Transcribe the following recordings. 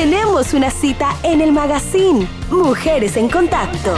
tenemos una cita en el magazine Mujeres en Contacto.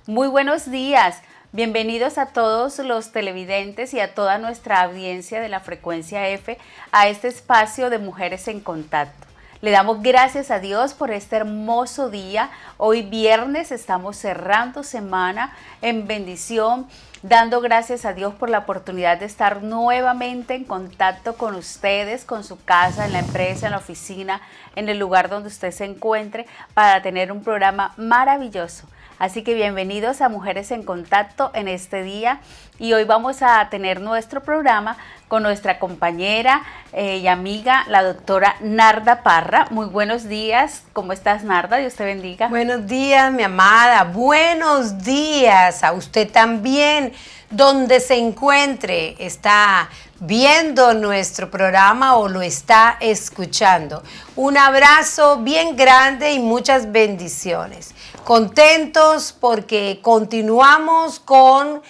Muy buenos días. Bienvenidos a todos los televidentes y a toda nuestra audiencia de la Frecuencia F a este espacio de Mujeres en Contacto. Le damos gracias a Dios por este hermoso día. Hoy viernes estamos cerrando semana en bendición, dando gracias a Dios por la oportunidad de estar nuevamente en contacto con ustedes, con su casa, en la empresa, en la oficina, en el lugar donde usted se encuentre, para tener un programa maravilloso. Así que bienvenidos a Mujeres en Contacto en este día, y hoy vamos a tener nuestro programa con nuestra compañera y amiga, la doctora Narda Parra. Muy buenos días. ¿Cómo estás, Narda? Dios te bendiga. Buenos días, mi amada. Buenos días a usted también, donde se encuentre, está viendo nuestro programa o lo está escuchando. Un abrazo bien grande y muchas bendiciones. Contentos porque continuamos con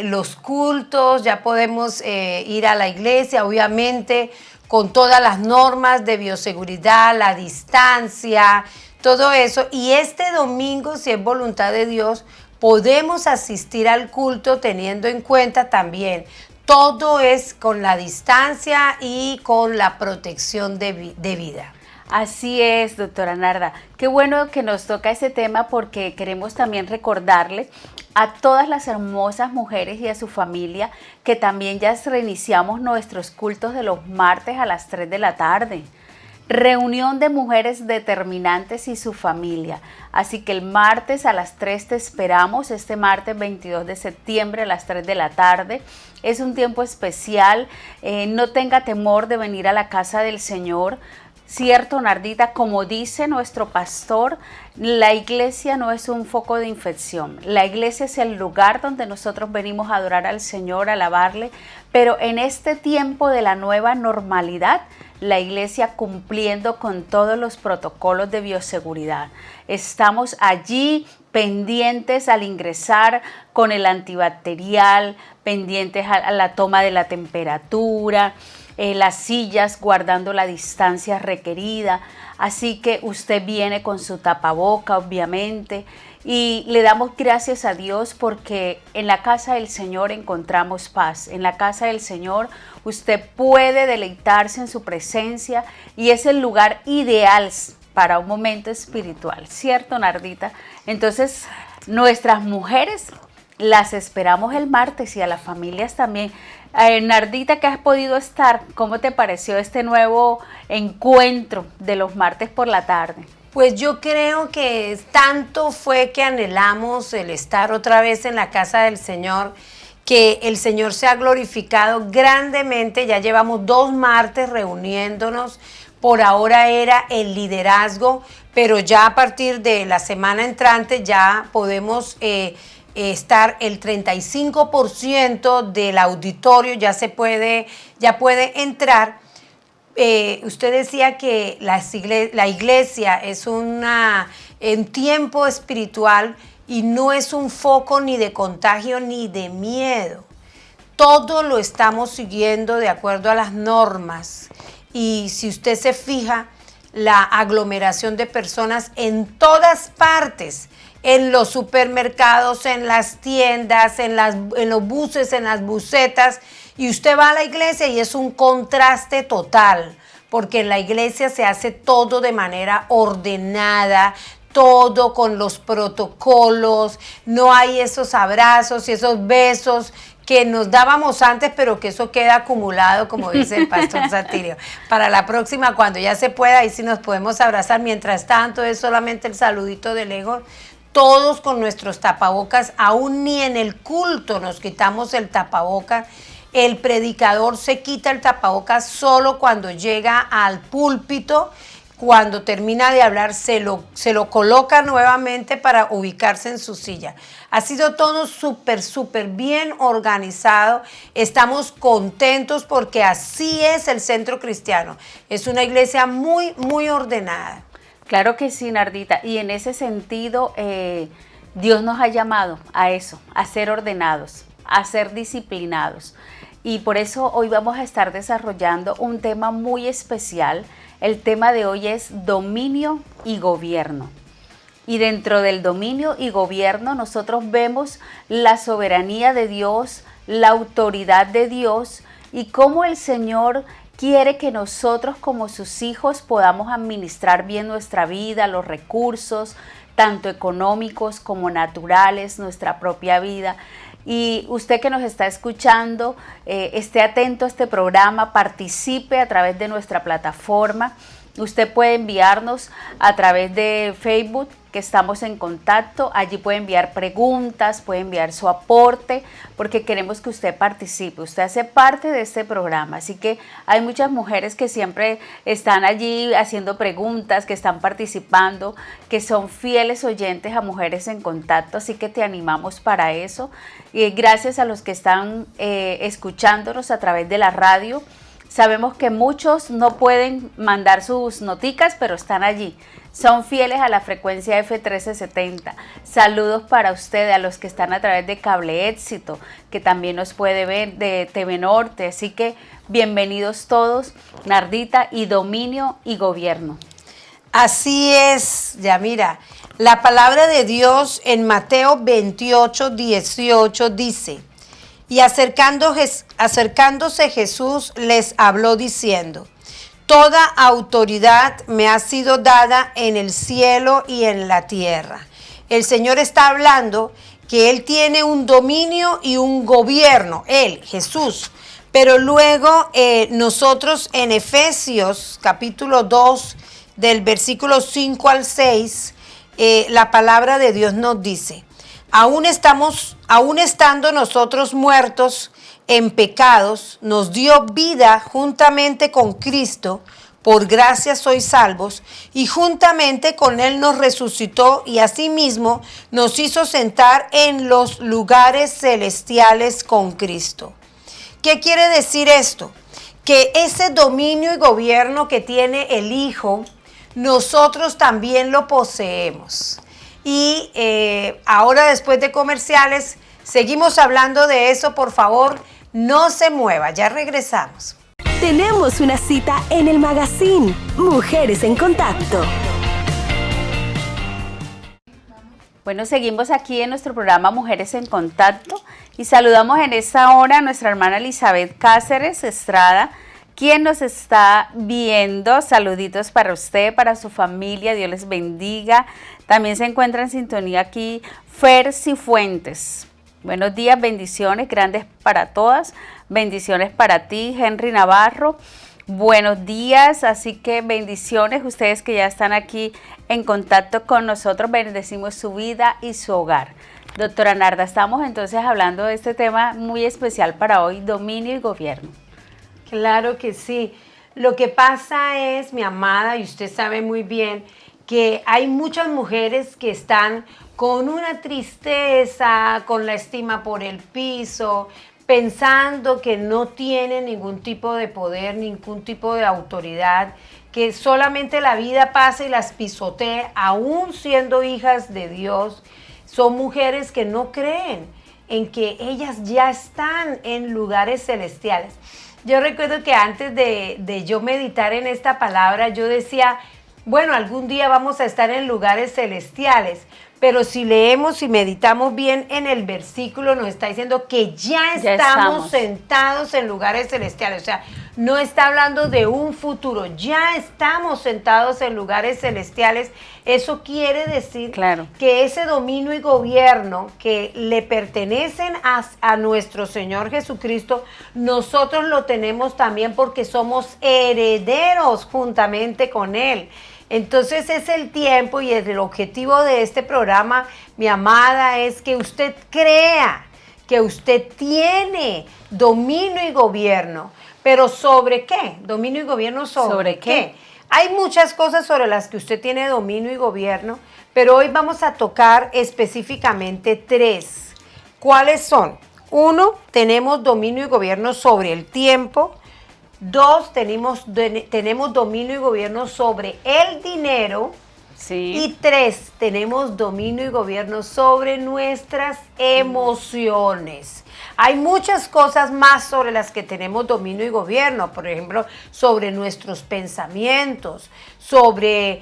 los cultos, ya podemos ir a la iglesia, obviamente, con todas las normas de bioseguridad, la distancia, todo eso. Y este domingo, si es voluntad de Dios, podemos asistir al culto teniendo en cuenta también, todo es con la distancia y con la protección de vida. Así es, doctora Narda. Qué bueno que nos toca ese tema, porque queremos también recordarle a todas las hermosas mujeres y a su familia que también ya reiniciamos nuestros cultos de los martes a las 3 de la tarde. Reunión de mujeres determinantes y su familia. Así que el martes a las 3 te esperamos, este martes 22 de septiembre a las 3 de la tarde. Es un tiempo especial, no tenga temor de venir a la casa del Señor. Cierto, Nardita, como dice nuestro pastor, la iglesia no es un foco de infección. La iglesia es el lugar donde nosotros venimos a adorar al Señor, a alabarle, pero en este tiempo de la nueva normalidad, la iglesia cumpliendo con todos los protocolos de bioseguridad. Estamos allí pendientes al ingresar con el antibacterial, pendientes a la toma de la temperatura, las sillas guardando la distancia requerida. Así que usted viene con su tapaboca, obviamente, y le damos gracias a Dios porque en la casa del Señor encontramos paz. En la casa del Señor usted puede deleitarse en su presencia y es el lugar ideal para un momento espiritual, ¿cierto, Nardita? Entonces, nuestras mujeres las esperamos el martes y a las familias también. Nardita, ¿qué has podido estar? ¿Cómo te pareció este nuevo encuentro de los martes por la tarde? Pues yo creo que tanto fue que anhelamos el estar otra vez en la casa del Señor, que el Señor se ha glorificado grandemente. Ya llevamos 2 martes reuniéndonos. Por ahora era el liderazgo, pero ya a partir de la semana entrante ya podemos estar el 35% del auditorio, ya puede entrar. Usted decía que la iglesia es un tiempo espiritual y no es un foco ni de contagio ni de miedo. Todo lo estamos siguiendo de acuerdo a las normas. Y si usted se fija, la aglomeración de personas en todas partes, en los supermercados, en las tiendas, en los buses, en las busetas, y usted va a la iglesia y es un contraste total, porque en la iglesia se hace todo de manera ordenada, todo con los protocolos, no hay esos abrazos y esos besos que nos dábamos antes, pero que eso queda acumulado, como dice el pastor Satirio. Para la próxima, cuando ya se pueda, ahí sí nos podemos abrazar. Mientras tanto, es solamente el saludito de lejos, todos con nuestros tapabocas. Aún ni en el culto nos quitamos el tapabocas. El predicador se quita el tapabocas solo cuando llega al púlpito. Cuando termina de hablar, se lo coloca nuevamente para ubicarse en su silla. Ha sido todo súper bien organizado. Estamos contentos porque así es el Centro Cristiano. Es una iglesia muy ordenada. Claro que sí, Nardita. Y en ese sentido, Dios nos ha llamado a eso, a ser ordenados, a ser disciplinados. y por eso hoy vamos a estar desarrollando un tema muy especial. El tema de hoy es dominio y gobierno. Y dentro del dominio y gobierno nosotros vemos la soberanía de Dios, la autoridad de Dios y cómo el Señor quiere que nosotros como sus hijos podamos administrar bien nuestra vida, los recursos, tanto económicos como naturales, nuestra propia vida. Y usted que nos está escuchando, esté atento a este programa, participe a través de nuestra plataforma. Usted puede enviarnos a través de Facebook, que estamos en contacto. Allí puede enviar preguntas, puede enviar su aporte, porque queremos que usted participe. Usted hace parte de este programa, así que hay muchas mujeres que siempre están allí haciendo preguntas, que están participando, que son fieles oyentes a Mujeres en Contacto, así que te animamos para eso. Y gracias a los que están escuchándonos a través de la radio. Sabemos que muchos no pueden mandar sus noticas, pero están allí. Son fieles a la frecuencia F1370. Saludos para ustedes, a los que están a través de Cable Éxito, que también nos puede ver, de TV Norte. Así que bienvenidos todos, Nardita, y dominio y gobierno. Así es, Yamira. La palabra de Dios en Mateo 28:18 dice: y acercándose Jesús les habló diciendo: toda autoridad me ha sido dada en el cielo y en la tierra. El Señor está hablando que Él tiene un dominio y un gobierno, Él, Jesús. Pero luego nosotros en Efesios capítulo 2, del versículo 5 al 6, la palabra de Dios nos dice: aún estando nosotros muertos en pecados, nos dio vida juntamente con Cristo, por gracia sois salvos, y juntamente con Él nos resucitó y asimismo nos hizo sentar en los lugares celestiales con Cristo. ¿Qué quiere decir esto? Que ese dominio y gobierno que tiene el Hijo, nosotros también lo poseemos. Y ahora, después de comerciales, seguimos hablando de eso. Por favor, no se mueva, ya regresamos. Tenemos una cita en el magazine Mujeres en Contacto. Bueno, seguimos aquí en nuestro programa Mujeres en Contacto y saludamos en esta hora a nuestra hermana Elizabeth Cáceres Estrada, quien nos está viendo. Saluditos para usted, para su familia, Dios les bendiga. También se encuentra en sintonía aquí Fer Cifuentes. Buenos días, bendiciones grandes para todas. Bendiciones para ti, Henry Navarro. Buenos días, así que bendiciones ustedes que ya están aquí en contacto con nosotros. Bendecimos su vida y su hogar. Doctora Narda, estamos entonces hablando de este tema muy especial para hoy, dominio y gobierno. Claro que sí. Lo que pasa es, mi amada, y usted sabe muy bien, que hay muchas mujeres que están con una tristeza, con la estima por el piso, pensando que no tienen ningún tipo de poder, ningún tipo de autoridad, que solamente la vida pasa y las pisotee, aún siendo hijas de Dios. Son mujeres que no creen en que ellas ya están en lugares celestiales. Yo recuerdo que antes de yo meditar en esta palabra, yo decía, bueno, algún día vamos a estar en lugares celestiales, pero si leemos y meditamos bien en el versículo, nos está diciendo que ya estamos sentados en lugares celestiales. O sea, no está hablando de un futuro, ya estamos sentados en lugares celestiales. Eso quiere decir que ese dominio y gobierno que le pertenecen a nuestro Señor Jesucristo, nosotros lo tenemos también porque somos herederos juntamente con Él. Entonces es el tiempo y el objetivo de este programa, mi amada, es que usted crea que usted tiene dominio y gobierno. ¿Pero sobre qué? ¿Dominio y gobierno sobre qué? Hay muchas cosas sobre las que usted tiene dominio y gobierno, pero hoy vamos a tocar específicamente 3. ¿Cuáles son? 1, tenemos dominio y gobierno sobre el tiempo. 2, tenemos dominio y gobierno sobre el dinero. Sí. Y 3, tenemos dominio y gobierno sobre nuestras emociones. Hay muchas cosas más sobre las que tenemos dominio y gobierno, por ejemplo, sobre nuestros pensamientos, sobre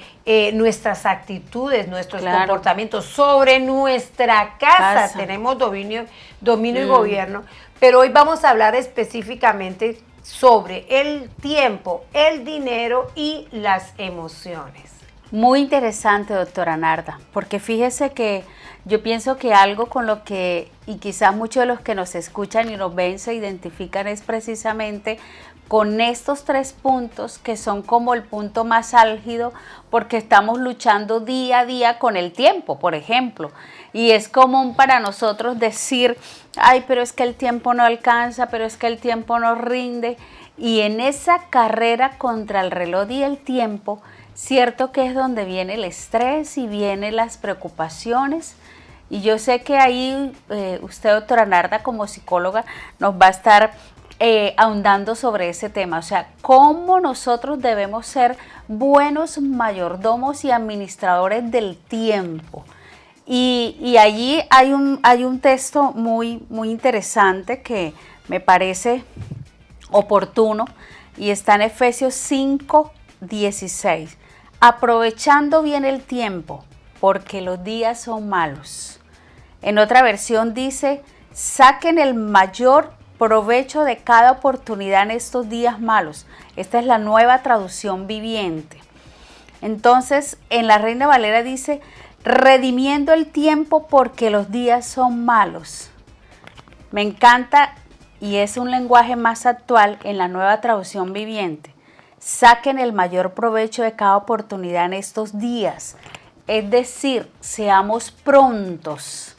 nuestras actitudes, nuestros comportamientos, sobre nuestra casa. Tenemos dominio y gobierno, pero hoy vamos a hablar específicamente sobre el tiempo, el dinero y las emociones. Muy interesante, doctora Narda, porque fíjese que yo pienso que algo con lo que, y quizás muchos de los que nos escuchan y nos ven se identifican, es precisamente con estos 3 puntos que son como el punto más álgido, porque estamos luchando día a día con el tiempo, por ejemplo, y es común para nosotros decir, ay, pero es que el tiempo no alcanza, pero es que el tiempo no rinde, y en esa carrera contra el reloj y el tiempo, cierto que es donde viene el estrés y vienen las preocupaciones. Y yo sé que ahí usted, doctora Narda, como psicóloga, nos va a estar ahondando sobre ese tema. O sea, cómo nosotros debemos ser buenos mayordomos y administradores del tiempo. Y allí hay un texto muy interesante que me parece oportuno y está en Efesios 5:16. Aprovechando bien el tiempo, porque los días son malos. En otra versión dice, saquen el mayor provecho de cada oportunidad en estos días malos. Esta es la Nueva Traducción Viviente. Entonces, en la Reina Valera dice, redimiendo el tiempo porque los días son malos. Me encanta y es un lenguaje más actual en la Nueva Traducción Viviente. Saquen el mayor provecho de cada oportunidad en estos días. Es decir, seamos prontos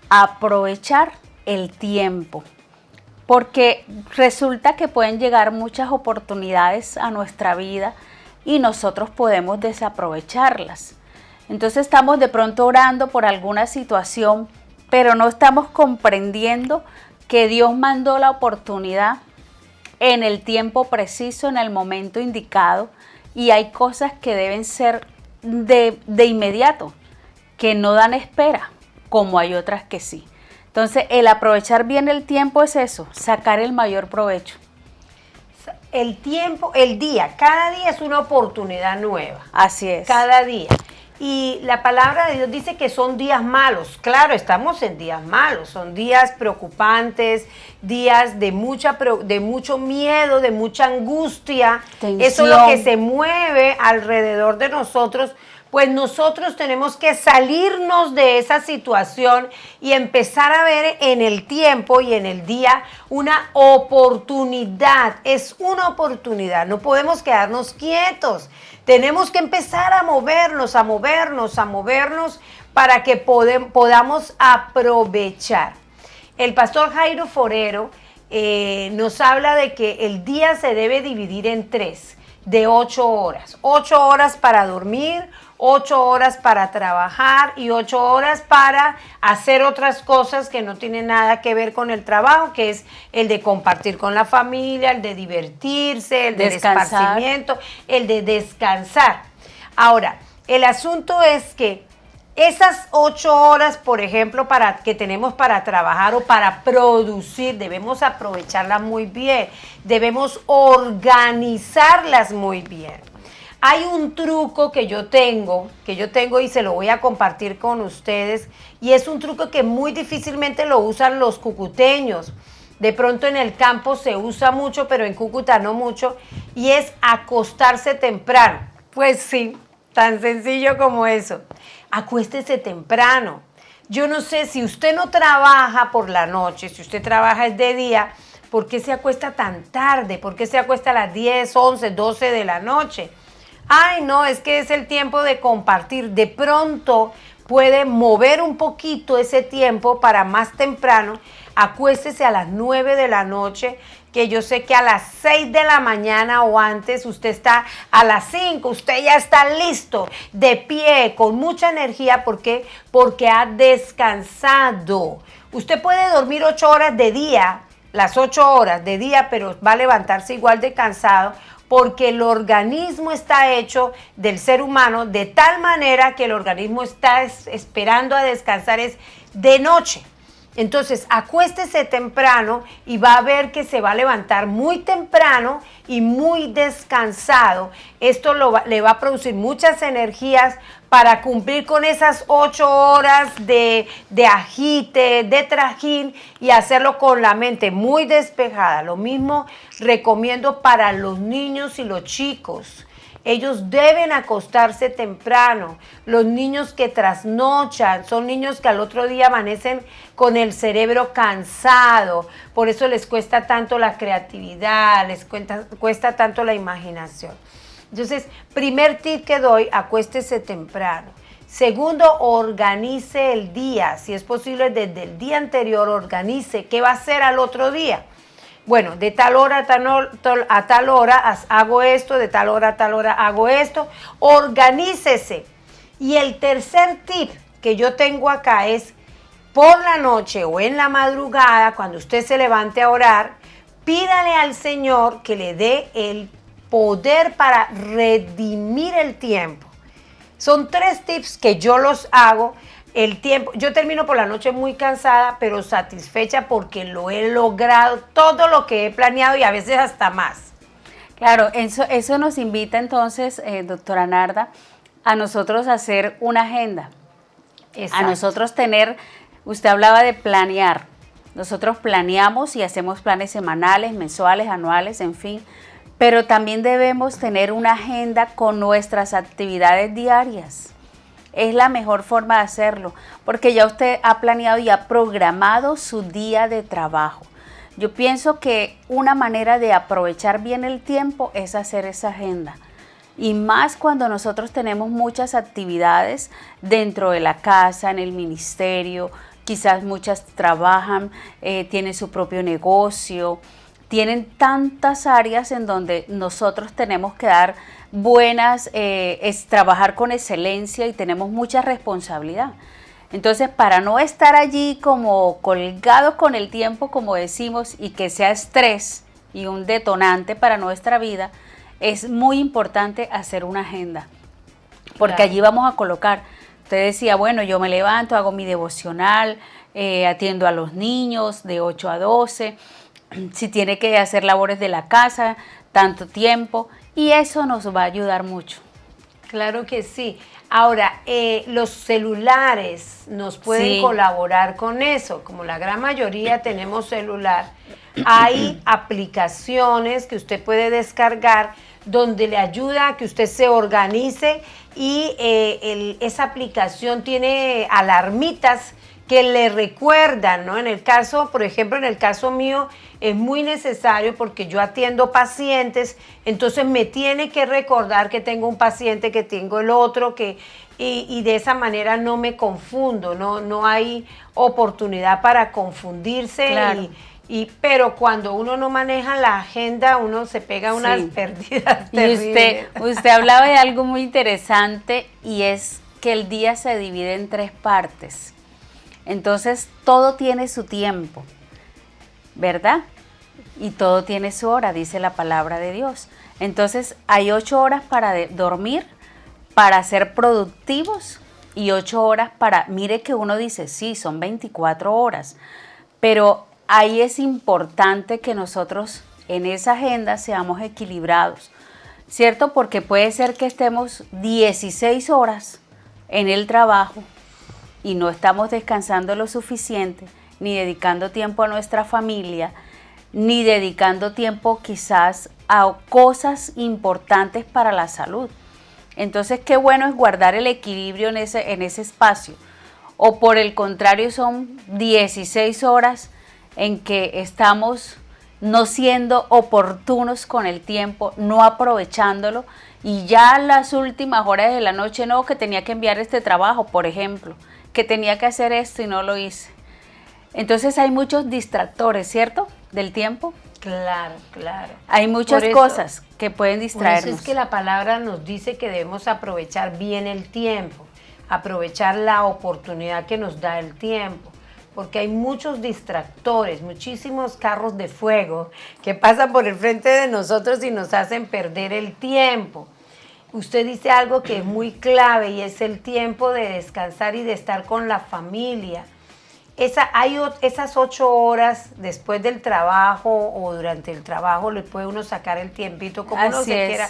a aprovechar el tiempo. Porque resulta que pueden llegar muchas oportunidades a nuestra vida y nosotros podemos desaprovecharlas. Entonces estamos de pronto orando por alguna situación, pero no estamos comprendiendo que Dios mandó la oportunidad en el tiempo preciso, en el momento indicado, y hay cosas que deben ser de inmediato, que no dan espera, como hay otras que sí. Entonces, el aprovechar bien el tiempo es eso, sacar el mayor provecho. El tiempo, el día, cada día es una oportunidad nueva. Así es. Cada día. Y la palabra de Dios dice que son días malos. Claro, estamos en días malos, son días preocupantes, días de mucho miedo, de mucha angustia. Tensión. Eso es lo que se mueve alrededor de nosotros. Pues nosotros tenemos que salirnos de esa situación y empezar a ver en el tiempo y en el día una oportunidad. Es una oportunidad, no podemos quedarnos quietos. Tenemos que empezar a movernos para que podamos aprovechar. El pastor Jairo Forero nos habla de que el día se debe dividir en 3, de 8 horas. 8 horas para dormir, 8 horas para trabajar y 8 horas para hacer otras cosas que no tienen nada que ver con el trabajo, que es el de compartir con la familia, el de divertirse, el de esparcimiento, el de descansar. Ahora, el asunto es que esas 8 horas, por ejemplo, que tenemos para trabajar o para producir, debemos aprovecharlas muy bien, debemos organizarlas muy bien. Hay un truco que yo tengo y se lo voy a compartir con ustedes, y es un truco que muy difícilmente lo usan los cucuteños. De pronto en el campo se usa mucho, pero en Cúcuta no mucho, y es acostarse temprano. Pues sí, tan sencillo como eso. Acuéstese temprano. Yo no sé, si usted no trabaja por la noche, si usted trabaja de día, ¿por qué se acuesta tan tarde? ¿Por qué se acuesta a las 10, 11, 12 de la noche? Ay, no, es que es el tiempo de compartir. De pronto puede mover un poquito ese tiempo para más temprano. Acuéstese a las 9 de la noche, que yo sé que a las 6 de la mañana o antes usted está a las 5, usted ya está listo, de pie, con mucha energía. ¿Por qué? Porque ha descansado. Usted puede dormir 8 horas de día, las 8 horas de día, pero va a levantarse igual de cansado, porque el organismo está hecho del ser humano de tal manera que el organismo está esperando a descansar es de noche. Entonces, acuéstese temprano y va a ver que se va a levantar muy temprano y muy descansado. Esto le va a producir muchas energías para cumplir con esas 8 horas de agite, de trajín y hacerlo con la mente muy despejada. Lo mismo recomiendo para los niños y los chicos. Ellos deben acostarse temprano. Los niños que trasnochan son niños que al otro día amanecen con el cerebro cansado. Por eso les cuesta tanto la creatividad, les cuesta tanto la imaginación. Entonces, primer tip que doy, acuéstese temprano. Segundo, organice el día. Si es posible, desde el día anterior, organice qué va a hacer al otro día. Bueno, de tal hora a tal hora hago esto, de tal hora a tal hora hago esto. Organícese. Y el tercer tip que yo tengo acá es, por la noche o en la madrugada, cuando usted se levante a orar, pídale al Señor que le dé el poder para redimir el tiempo. Son 3 tips que yo los hago. El tiempo, yo termino por la noche muy cansada, pero satisfecha porque lo he logrado, todo lo que he planeado y a veces hasta más. Claro, eso nos invita entonces, doctora Narda, a nosotros hacer una agenda. Exacto. A nosotros tener, usted hablaba de planear, nosotros planeamos y hacemos planes semanales, mensuales, anuales, en fin, pero también debemos tener una agenda con nuestras actividades diarias. Es la mejor forma de hacerlo, porque ya usted ha planeado y ha programado su día de trabajo. Yo pienso que una manera de aprovechar bien el tiempo es hacer esa agenda. Y más cuando nosotros tenemos muchas actividades dentro de la casa, en el ministerio, quizás muchas trabajan, tienen su propio negocio, tienen tantas áreas en donde nosotros tenemos que dar buenas, es trabajar con excelencia y tenemos mucha responsabilidad. Entonces, para no estar allí como colgados con el tiempo, como decimos, y que sea estrés y un detonante para nuestra vida, es muy importante hacer una agenda, porque Claro. allí vamos a colocar. Usted decía, bueno, yo me levanto, hago mi devocional, atiendo a los niños de 8 a 12, si tiene que hacer labores de la casa, tanto tiempo, y eso nos va a ayudar mucho. Claro que sí. Ahora, los celulares nos pueden Sí. colaborar con eso. Como la gran mayoría tenemos celular, hay aplicaciones que usted puede descargar donde le ayuda a que usted se organice y esa aplicación tiene alarmitas que le recuerdan, ¿no? En el caso, por ejemplo, en el caso mío, es muy necesario porque yo atiendo pacientes, entonces me tiene que recordar que tengo un paciente, que tengo el otro, y de esa manera no me confundo, no hay oportunidad para confundirse. Claro. Pero cuando uno no maneja la agenda, uno se pega unas Sí. pérdidas Y terribles. usted hablaba de algo muy interesante, y es que el día se divide en 3 partes. Entonces, todo tiene su tiempo, ¿verdad? Y todo tiene su hora, dice la palabra de Dios. Entonces, hay 8 horas para dormir, para ser productivos, y 8 horas para, mire que uno dice, sí, son 24 horas, pero ahí es importante que nosotros en esa agenda seamos equilibrados, ¿cierto? Porque puede ser que estemos 16 horas en el trabajo y no estamos descansando lo suficiente, ni dedicando tiempo a nuestra familia, ni dedicando tiempo quizás a cosas importantes para la salud. Entonces, qué bueno es guardar el equilibrio en ese espacio. O por el contrario, son 16 horas en que estamos no siendo oportunos con el tiempo, no aprovechándolo, y ya las últimas horas de la noche, no, que tenía que enviar este trabajo, por ejemplo, que tenía que hacer esto y no lo hice. Entonces hay muchos distractores, ¿cierto? Del tiempo. Claro, claro. Hay muchas Por eso- cosas que pueden Por distraernos. eso es que la palabra nos dice que debemos aprovechar bien el tiempo, aprovechar la oportunidad que nos da el tiempo, porque hay muchos distractores, muchísimos carros de fuego que pasan por el frente de nosotros y nos hacen perder el tiempo. Usted dice algo que es muy clave y es el tiempo de descansar y de estar con la familia. esas 8 horas después del trabajo o durante el trabajo le puede uno sacar el tiempito como uno se quiera,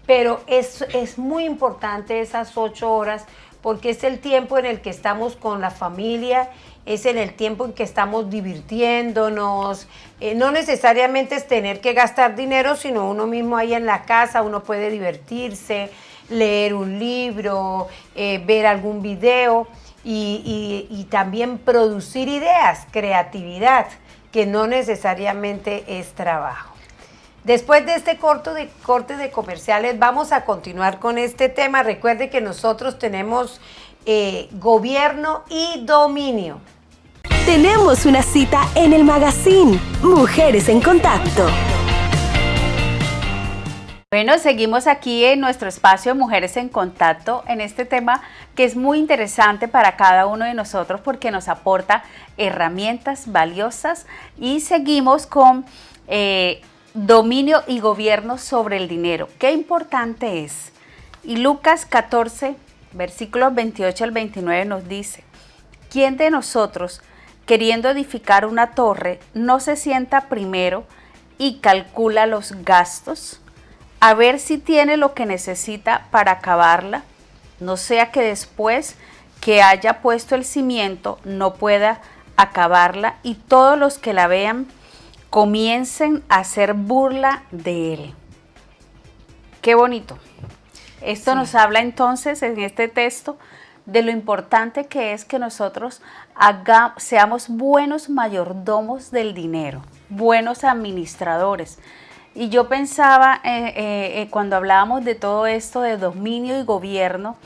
pero es muy importante esas 8 horas porque es el tiempo en el que estamos con la familia, es en el tiempo en que estamos divirtiendo,nos no necesariamente es tener que gastar dinero, sino uno mismo ahí en la casa, uno puede divertirse, leer un libro, ver algún video y también producir ideas, creatividad, que no necesariamente es trabajo. Después de este corte de comerciales vamos a continuar con este tema. Recuerde que nosotros tenemos gobierno y dominio. Tenemos una cita en el magazine Mujeres en Contacto. Bueno, seguimos aquí en nuestro espacio Mujeres en Contacto en este tema que es muy interesante para cada uno de nosotros porque nos aporta herramientas valiosas y seguimos con dominio y gobierno sobre el dinero. Qué importante es. Y Lucas 14, versículos 28 al 29 nos dice: ¿quién de nosotros, queriendo edificar una torre, no se sienta primero y calcula los gastos, a ver si tiene lo que necesita para acabarla? No sea que después que haya puesto el cimiento no pueda acabarla y todos los que la vean comiencen a hacer burla de él. Qué bonito. Esto nos habla entonces en este texto de lo importante que es que nosotros seamos buenos mayordomos del dinero, buenos administradores. Y yo pensaba, cuando hablábamos de todo esto de dominio y gobierno,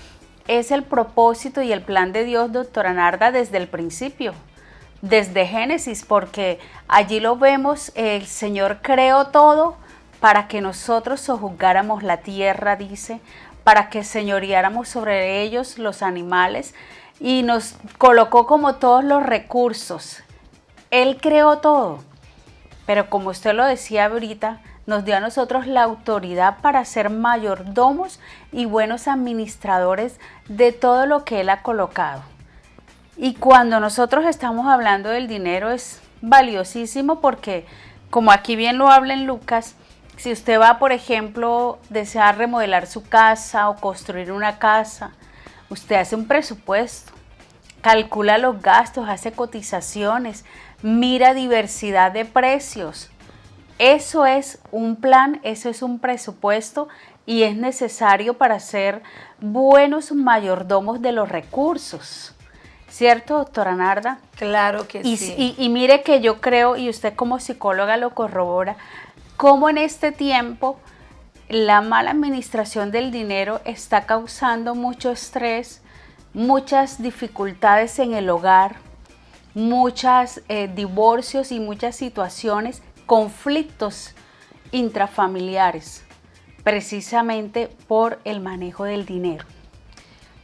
es el propósito y el plan de Dios, doctora Narda, desde el principio, desde Génesis, porque allí lo vemos, el Señor creó todo para que nosotros sojuzgáramos la tierra, dice, para que señoreáramos sobre ellos los animales y nos colocó como todos los recursos. Él creó todo, pero como usted lo decía ahorita, nos dio a nosotros la autoridad para ser mayordomos y buenos administradores de todo lo que Él ha colocado. Y cuando nosotros estamos hablando del dinero es valiosísimo porque, como aquí bien lo habla en Lucas, si usted va, por ejemplo, desear remodelar su casa o construir una casa, usted hace un presupuesto, calcula los gastos, hace cotizaciones, mira diversidad de precios. Eso es un plan, eso es un presupuesto y es necesario para ser buenos mayordomos de los recursos. ¿Cierto, doctora Narda? Claro que sí. Y mire que yo creo, y usted como psicóloga lo corrobora, cómo en este tiempo la mala administración del dinero está causando mucho estrés, muchas dificultades en el hogar, muchos divorcios y muchas situaciones, conflictos intrafamiliares, precisamente por el manejo del dinero.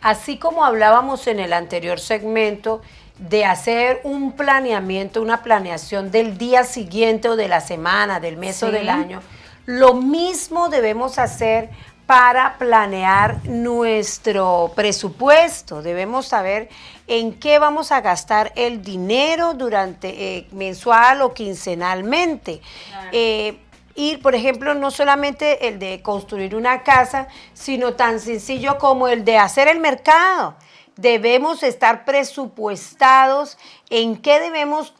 Así como hablábamos en el anterior segmento de hacer un planeamiento, una planeación del día siguiente o de la semana, del mes o del año, lo mismo debemos hacer para planear nuestro presupuesto. Debemos saber en qué vamos a gastar el dinero durante mensual o quincenalmente. Claro. Y, por ejemplo, no solamente el de construir una casa, sino tan sencillo como el de hacer el mercado. Debemos estar presupuestados en qué debemos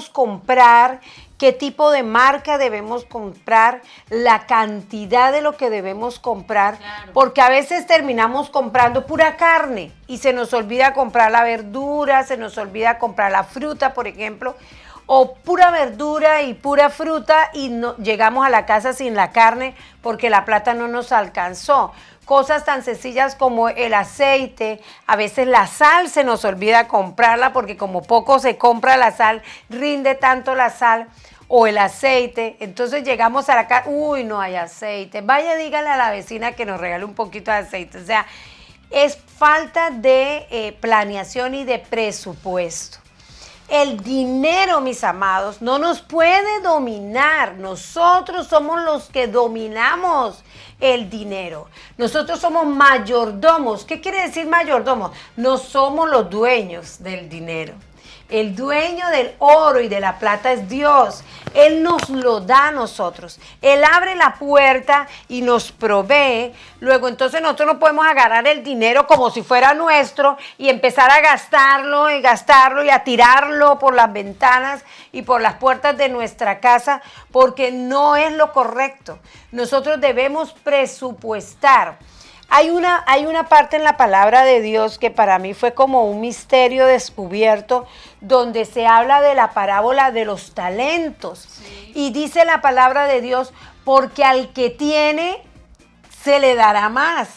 comprar, qué tipo de marca debemos comprar, la cantidad de lo que debemos comprar, claro. Porque a veces terminamos comprando pura carne y se nos olvida comprar la verdura, se nos olvida comprar la fruta, por ejemplo, o pura verdura y pura fruta y no, llegamos a la casa sin la carne porque la plata no nos alcanzó. Cosas tan sencillas como el aceite, a veces la sal se nos olvida comprarla porque como poco se compra la sal, rinde tanto la sal o el aceite, entonces llegamos a la casa, uy, no hay aceite, vaya dígale a la vecina que nos regale un poquito de aceite, o sea, es falta de planeación y de presupuesto. El dinero, mis amados, no nos puede dominar. Nosotros somos los que dominamos el dinero. Nosotros somos mayordomos. ¿Qué quiere decir mayordomos? No somos los dueños del dinero. El dueño del oro y de la plata es Dios. Él nos lo da a nosotros. Él abre la puerta y nos provee. Luego entonces nosotros no podemos agarrar el dinero como si fuera nuestro y empezar a gastarlo y a tirarlo por las ventanas y por las puertas de nuestra casa, porque no es lo correcto. Nosotros debemos presupuestar. Hay una parte en la palabra de Dios que para mí fue como un misterio descubierto, donde se habla de la parábola de los talentos. Sí. Y dice la palabra de Dios, porque al que tiene, se le dará más.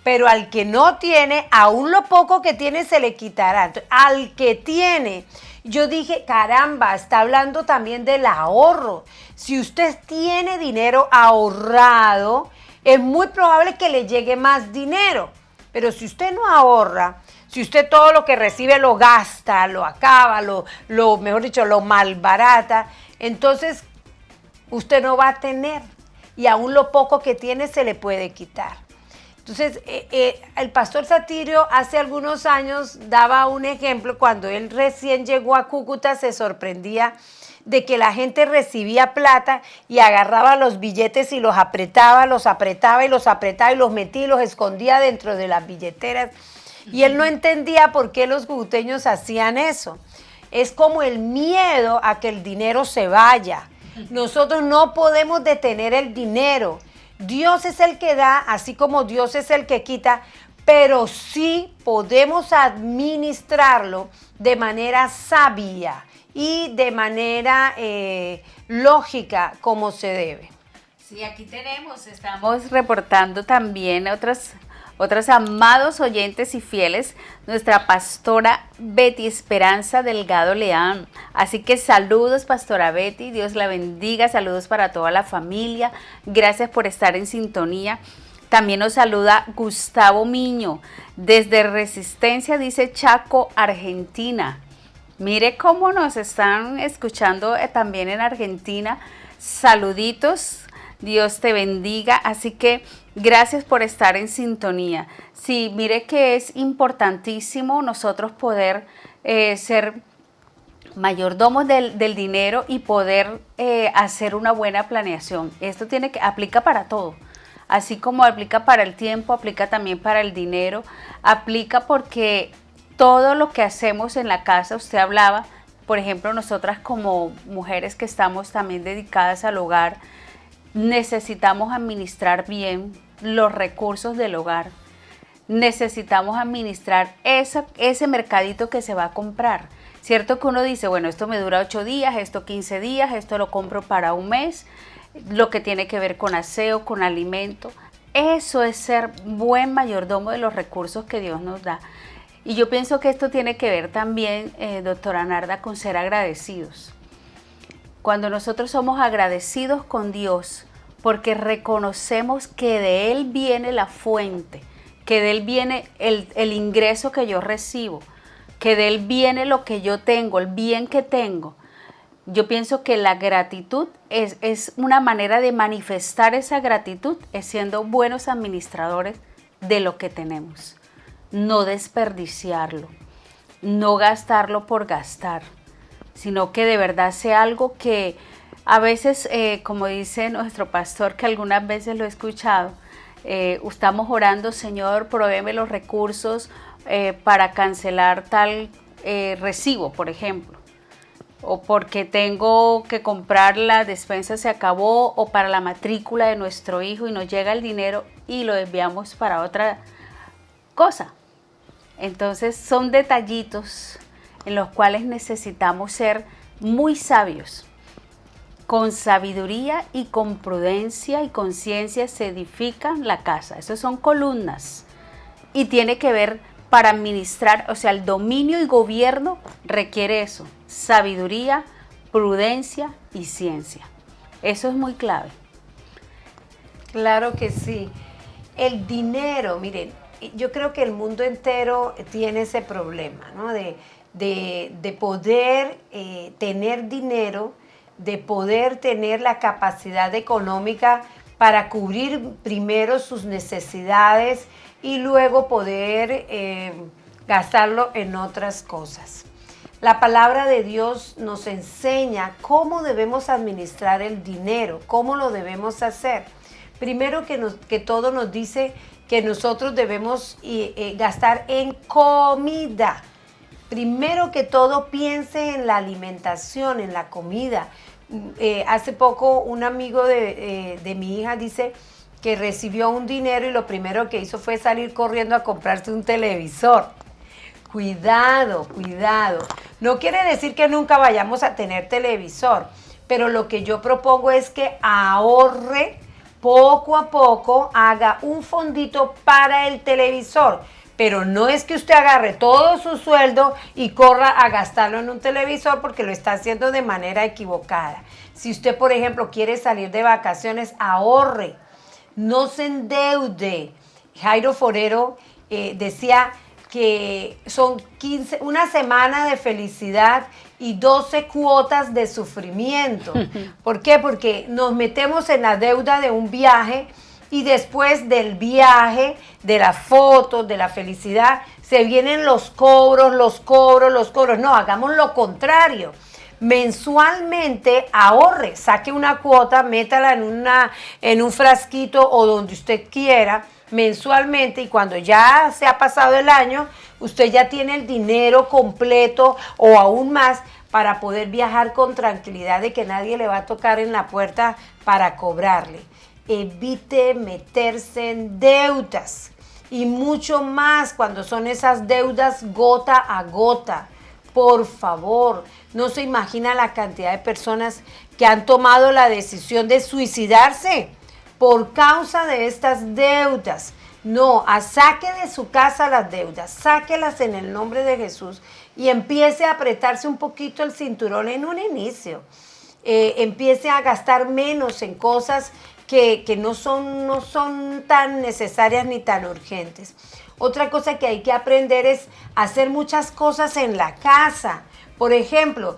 Pero al que no tiene, aún lo poco que tiene se le quitará. Entonces, al que tiene, yo dije, caramba, está hablando también del ahorro. Si usted tiene dinero ahorrado, es muy probable que le llegue más dinero, pero si usted no ahorra, si usted todo lo que recibe lo gasta, lo acaba, mejor dicho, lo malbarata, entonces usted no va a tener y aún lo poco que tiene se le puede quitar. Entonces, el pastor Satirio hace algunos años daba un ejemplo. Cuando él recién llegó a Cúcuta, se sorprendía de que la gente recibía plata y agarraba los billetes y los apretaba y los metía y los escondía dentro de las billeteras. Y él no entendía por qué los cucuteños hacían eso. Es como el miedo a que el dinero se vaya. Nosotros no podemos detener el dinero. Dios es el que da, así como Dios es el que quita, pero sí podemos administrarlo de manera sabia y de manera lógica, como se debe. Sí, aquí estamos reportando también otros amados oyentes y fieles, nuestra pastora Betty Esperanza Delgado Leán. Así que saludos, pastora Betty, Dios la bendiga, saludos para toda la familia, gracias por estar en sintonía. También nos saluda Gustavo Miño, desde Resistencia, dice Chaco, Argentina. Mire cómo nos están escuchando también en Argentina. Saluditos, Dios te bendiga. Así que gracias por estar en sintonía. Sí, mire que es importantísimo nosotros poder ser mayordomos del dinero y poder hacer una buena planeación. Esto aplica para todo. Así como aplica para el tiempo, aplica también para el dinero. Aplica porque todo lo que hacemos en la casa, usted hablaba, por ejemplo, nosotras como mujeres que estamos también dedicadas al hogar, necesitamos administrar bien los recursos del hogar. Necesitamos administrar ese mercadito que se va a comprar. Cierto que uno dice, bueno, esto me dura 8 días, esto 15 días, esto lo compro para un mes, lo que tiene que ver con aseo, con alimento. Eso es ser buen mayordomo de los recursos que Dios nos da. Y yo pienso que esto tiene que ver también, doctora Narda, con ser agradecidos. Cuando nosotros somos agradecidos con Dios, porque reconocemos que de Él viene la fuente, que de Él viene el ingreso que yo recibo, que de Él viene lo que yo tengo, el bien que tengo. Yo pienso que la gratitud es una manera de manifestar esa gratitud, es siendo buenos administradores de lo que tenemos. No desperdiciarlo, no gastarlo por gastar, sino que de verdad sea algo que a veces, como dice nuestro pastor, que algunas veces lo he escuchado, estamos orando, Señor, provéeme los recursos para cancelar tal recibo, por ejemplo, o porque tengo que comprar, la despensa se acabó, o para la matrícula de nuestro hijo y nos llega el dinero y lo desviamos para otra cosa. Entonces son detallitos en los cuales necesitamos ser muy sabios. Con sabiduría y con prudencia y conciencia se edifica la casa. Esas son columnas. Y tiene que ver para administrar, o sea, el dominio y gobierno requiere eso. Sabiduría, prudencia y ciencia. Eso es muy clave. Claro que sí. El dinero, miren, yo creo que el mundo entero tiene ese problema, ¿no? De poder tener dinero, de poder tener la capacidad económica para cubrir primero sus necesidades y luego poder gastarlo en otras cosas. La palabra de Dios nos enseña cómo debemos administrar el dinero, cómo lo debemos hacer. Primero que todo nos dice que nosotros debemos gastar en comida. Primero que todo piense en la alimentación, en la comida. Hace poco un amigo de mi hija dice que recibió un dinero y lo primero que hizo fue salir corriendo a comprarse un televisor. Cuidado, cuidado. No quiere decir que nunca vayamos a tener televisor, pero lo que yo propongo es que ahorre poco a poco, haga un fondito para el televisor. Pero no es que usted agarre todo su sueldo y corra a gastarlo en un televisor porque lo está haciendo de manera equivocada. Si usted, por ejemplo, quiere salir de vacaciones, ahorre, no se endeude. Jairo Forero decía que son una semana de felicidad y 12 cuotas de sufrimiento. ¿Por qué? Porque nos metemos en la deuda de un viaje y después del viaje, de las fotos, de la felicidad, se vienen los cobros. No, hagamos lo contrario. Mensualmente ahorre, saque una cuota, métala en un frasquito o donde usted quiera, mensualmente, y cuando ya se ha pasado el año, usted ya tiene el dinero completo o aún más para poder viajar con tranquilidad de que nadie le va a tocar en la puerta para cobrarle. Evite meterse en deudas y mucho más cuando son esas deudas gota a gota. Por favor, no se imagina la cantidad de personas que han tomado la decisión de suicidarse por causa de estas deudas. No, saque de su casa las deudas, sáquelas en el nombre de Jesús y empiece a apretarse un poquito el cinturón en un inicio. Empiece a gastar menos en cosas que no son tan necesarias ni tan urgentes. Otra cosa que hay que aprender es hacer muchas cosas en la casa. Por ejemplo,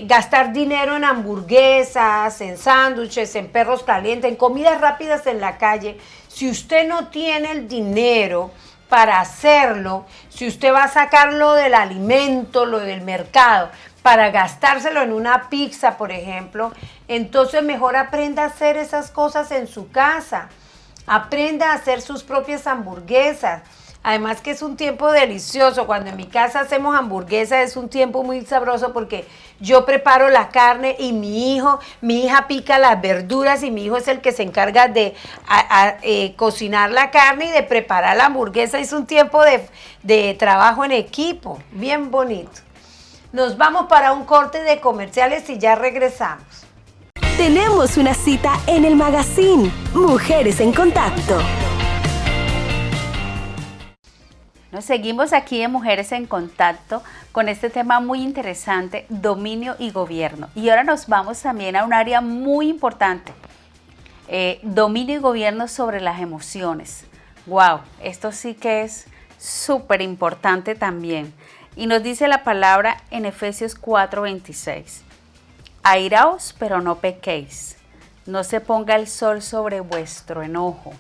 gastar dinero en hamburguesas, en sándwiches, en perros calientes, en comidas rápidas en la calle. Si usted no tiene el dinero para hacerlo, si usted va a sacarlo del alimento, lo del mercado, para gastárselo en una pizza, por ejemplo, entonces mejor aprenda a hacer esas cosas en su casa. Aprenda a hacer sus propias hamburguesas. Además que es un tiempo delicioso. Cuando en mi casa hacemos hamburguesas es un tiempo muy sabroso porque yo preparo la carne y mi hija pica las verduras y mi hijo es el que se encarga de cocinar la carne y de preparar la hamburguesa. Es un tiempo de trabajo en equipo, bien bonito. Nos vamos para un corte de comerciales y ya regresamos. Tenemos una cita en el magazine Mujeres en Contacto. Nos seguimos aquí en Mujeres en Contacto con este tema muy interesante, dominio y gobierno. Y ahora nos vamos también a un área muy importante, dominio y gobierno sobre las emociones. ¡Wow! Esto sí que es súper importante también. Y nos dice la palabra en Efesios 4:26. Airaos, pero no pequéis. No se ponga el sol sobre vuestro enojo.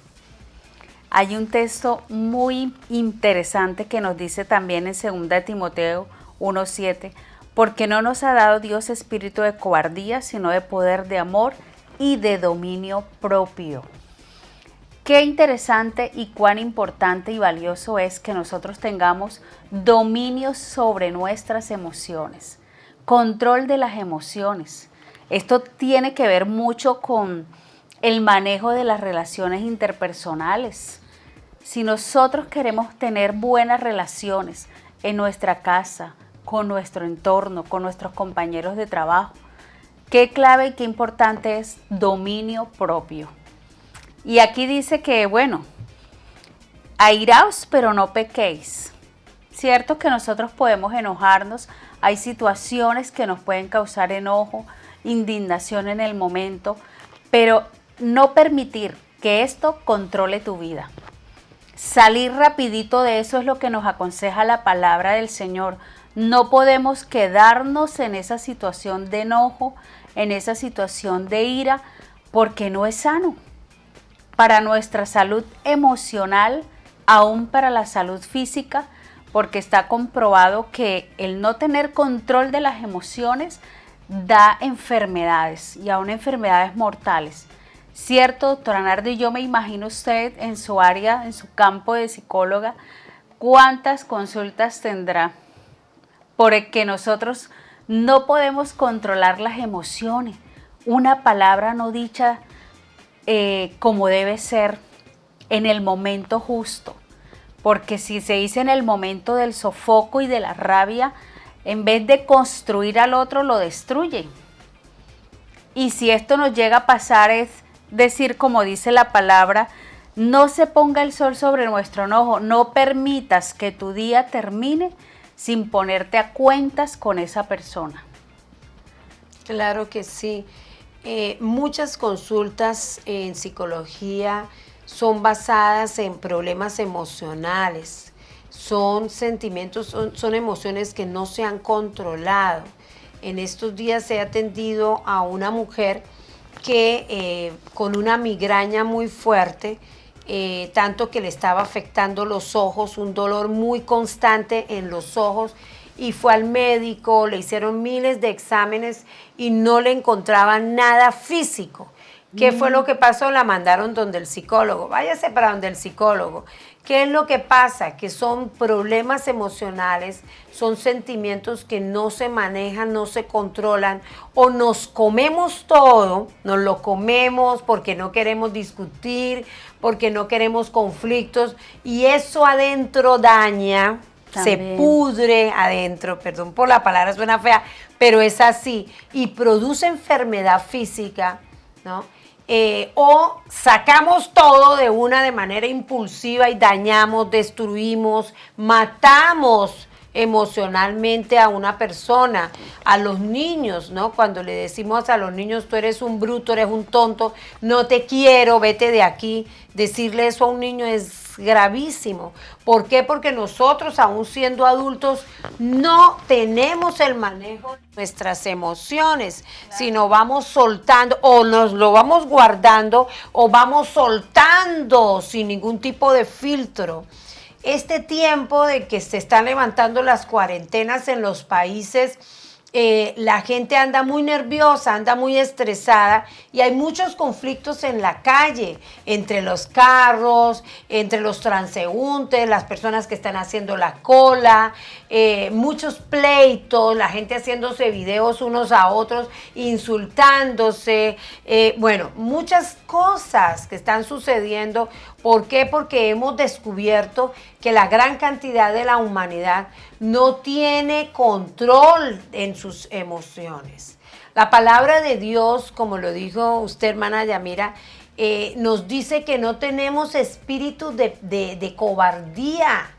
Hay un texto muy interesante que nos dice también en 2 Timoteo 1:7, porque no nos ha dado Dios espíritu de cobardía, sino de poder, de amor y de dominio propio. Qué interesante y cuán importante y valioso es que nosotros tengamos dominio sobre nuestras emociones, control de las emociones. Esto tiene que ver mucho con el manejo de las relaciones interpersonales. Si nosotros queremos tener buenas relaciones en nuestra casa, con nuestro entorno, con nuestros compañeros de trabajo, qué clave y qué importante es dominio propio. Y aquí dice que, bueno, airaos, pero no pequéis. Cierto que nosotros podemos enojarnos, hay situaciones que nos pueden causar enojo, indignación en el momento, pero no permitir que esto controle tu vida. Salir rapidito de eso es lo que nos aconseja la palabra del Señor. No podemos quedarnos en esa situación de enojo, en esa situación de ira, porque no es sano para nuestra salud emocional, aún para la salud física, porque está comprobado que el no tener control de las emociones da enfermedades y aún enfermedades mortales. ¿Cierto, doctora Nardo? Y yo me imagino usted en su área, en su campo de psicóloga, ¿cuántas consultas tendrá? Porque nosotros no podemos controlar las emociones. Una palabra no dicha como debe ser en el momento justo. Porque si se dice en el momento del sofoco y de la rabia, en vez de construir al otro, lo destruye. Y si esto nos llega a pasar, es decir, como dice la palabra, no se ponga el sol sobre nuestro enojo, no permitas que tu día termine sin ponerte a cuentas con esa persona. Claro que sí. Muchas consultas en psicología son basadas en problemas emocionales, son sentimientos, son emociones que no se han controlado. En estos días he atendido a una mujer que con una migraña muy fuerte, tanto que le estaba afectando los ojos, un dolor muy constante en los ojos, y fue al médico, le hicieron miles de exámenes y no le encontraban nada físico. ¿Qué fue lo que pasó? La mandaron donde el psicólogo. Váyase para donde el psicólogo. ¿Qué es lo que pasa? Que son problemas emocionales, son sentimientos que no se manejan, no se controlan, o nos comemos todo, nos lo comemos porque no queremos discutir, porque no queremos conflictos, y eso adentro daña, también se pudre adentro, perdón por la palabra, suena fea, pero es así, y produce enfermedad física, ¿no? O sacamos todo de una de manera impulsiva y dañamos, destruimos, matamos emocionalmente a una persona, a los niños, ¿no? Cuando le decimos a los niños, tú eres un bruto, eres un tonto, no te quiero, vete de aquí, decirle eso a un niño es gravísimo. ¿Por qué? Porque nosotros, aún siendo adultos, no tenemos el manejo de nuestras emociones, sino vamos soltando, o nos lo vamos guardando, o vamos soltando sin ningún tipo de filtro. Este tiempo de que se están levantando las cuarentenas en los países, la gente anda muy nerviosa, anda muy estresada, y hay muchos conflictos en la calle, entre los carros, entre los transeúntes, las personas que están haciendo la cola, muchos pleitos, la gente haciéndose videos unos a otros, insultándose, bueno, muchas cosas que están sucediendo. ¿Por qué? Porque hemos descubierto que la gran cantidad de la humanidad no tiene control en sus emociones. La palabra de Dios, como lo dijo usted, hermana Yamira, nos dice que no tenemos espíritu de cobardía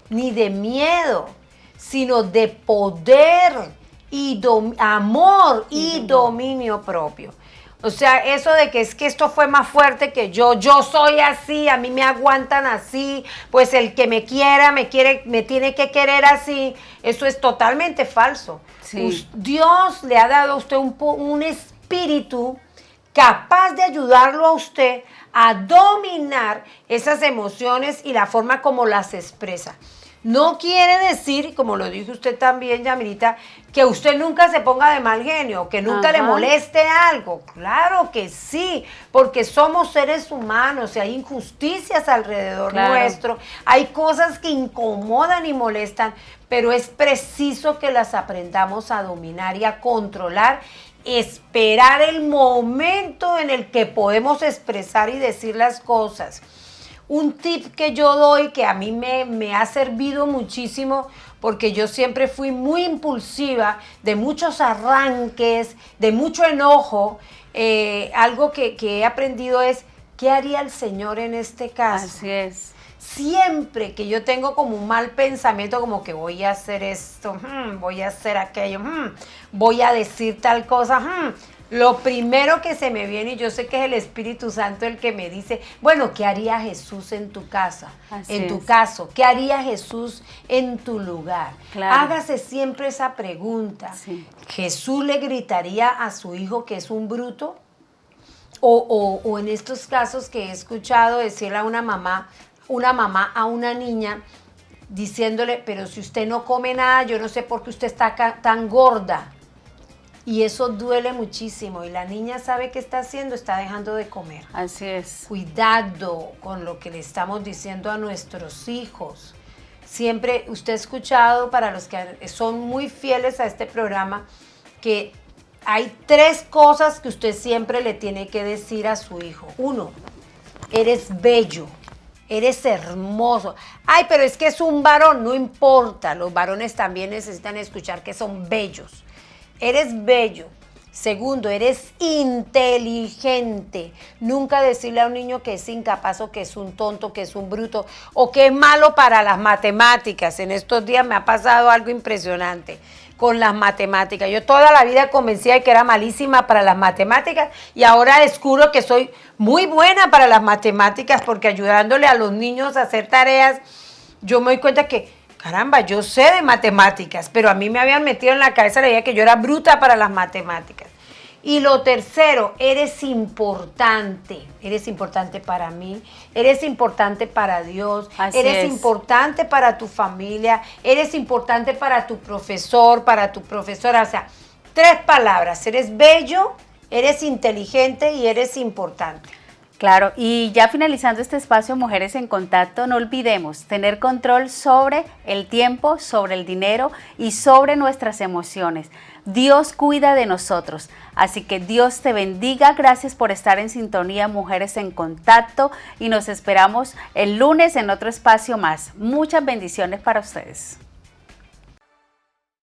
ni de miedo, sino de poder y amor y dominio propio. O sea, eso de que es que esto fue más fuerte que yo soy así, a mí me aguantan así, pues el que me quiera, me tiene que querer así, eso es totalmente falso. Sí. Dios le ha dado a usted un espíritu capaz de ayudarlo a usted a dominar esas emociones y la forma como las expresa. No quiere decir, como lo dijo usted también, Yamirita, que usted nunca se ponga de mal genio, que nunca le moleste algo. Claro que sí, porque somos seres humanos y hay injusticias alrededor nuestro, hay cosas que incomodan y molestan, pero es preciso que las aprendamos a dominar y a controlar, esperar el momento en el que podemos expresar y decir las cosas. Un tip que yo doy, que a mí me ha servido muchísimo, porque yo siempre fui muy impulsiva, de muchos arranques, de mucho enojo, algo que he aprendido es, ¿qué haría el Señor en este caso? Así es. Siempre que yo tengo como un mal pensamiento, como que voy a hacer esto, voy a hacer aquello, voy a decir tal cosa, lo primero que se me viene, y yo sé que es el Espíritu Santo el que me dice, bueno, ¿qué haría Jesús en tu casa? En tu caso, ¿qué haría Jesús en tu lugar? Claro. Hágase siempre esa pregunta. Sí. ¿Jesús le gritaría a su hijo que es un bruto? O en estos casos que he escuchado decirle a una mamá a una niña diciéndole, pero si usted no come nada, yo no sé por qué usted está tan gorda. Y eso duele muchísimo y la niña sabe qué está haciendo, está dejando de comer. Así es. Cuidado con lo que le estamos diciendo a nuestros hijos. Siempre, usted ha escuchado, para los que son muy fieles a este programa, que hay 3 cosas que usted siempre le tiene que decir a su hijo. 1, eres bello, eres hermoso. Ay, pero es que es un varón, no importa, los varones también necesitan escuchar que son bellos. Eres bello. 2, eres inteligente. Nunca decirle a un niño que es incapaz o que es un tonto, que es un bruto o que es malo para las matemáticas. En estos días me ha pasado algo impresionante con las matemáticas. Yo toda la vida convencía de que era malísima para las matemáticas y ahora descubro que soy muy buena para las matemáticas porque ayudándole a los niños a hacer tareas, yo me doy cuenta que caramba, yo sé de matemáticas, pero a mí me habían metido en la cabeza la idea que yo era bruta para las matemáticas. Y lo tercero, eres importante para mí, eres importante para Dios, eres importante para tu familia, eres importante para tu profesor, para tu profesora. O sea, 3 palabras, eres bello, eres inteligente y eres importante. Claro, y ya finalizando este espacio Mujeres en Contacto, no olvidemos tener control sobre el tiempo, sobre el dinero y sobre nuestras emociones. Dios cuida de nosotros, así que Dios te bendiga. Gracias por estar en sintonía Mujeres en Contacto y nos esperamos el lunes en otro espacio más. Muchas bendiciones para ustedes.